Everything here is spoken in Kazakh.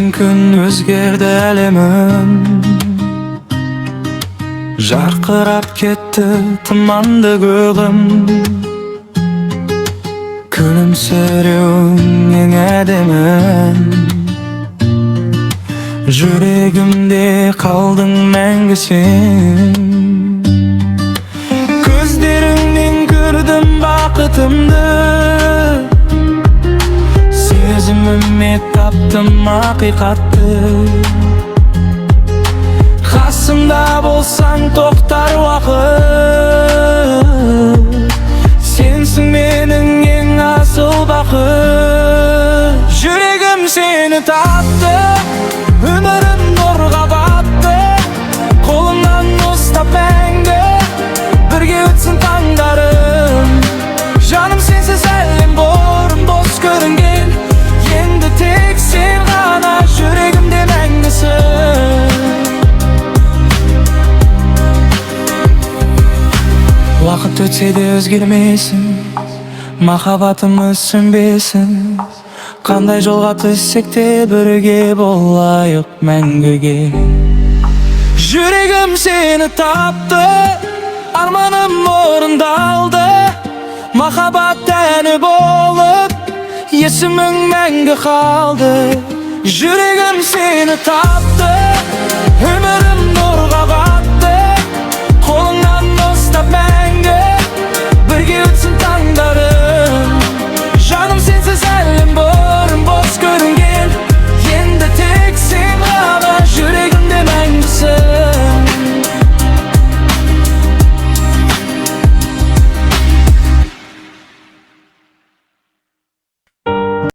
өткен күн өзгерді әлемім, жарқырап кетті тұманды көгім. Күлімсіреуің ең әдемім, жүрегімде қалдың мәңгі сен. Көздеріңнен көрдім бақытымды, сезіміме таптым ақиқатты. Қасымда болсаң тоқтар уақыт, сенсің менің ең асыл бақыт. Жүрегім сені тапты, өмірім нұрға батты. Қолымнан ұстап мәңгі, бірге өтсін таңдарым. Жаным сенсіз әлем бос көрінген, енді тек сен ғана жүрегімде мәңгісің. Уақыт өтсе де өзгермесін, махаббатымыз сөнбесін. Қандай жолға түссек те бірге болайық мәңгіге. Жүрегім сені тапты, арманым орындалды. Махаббат әні болып, есімің мәңгі қалды. Жүрегім сені тапты,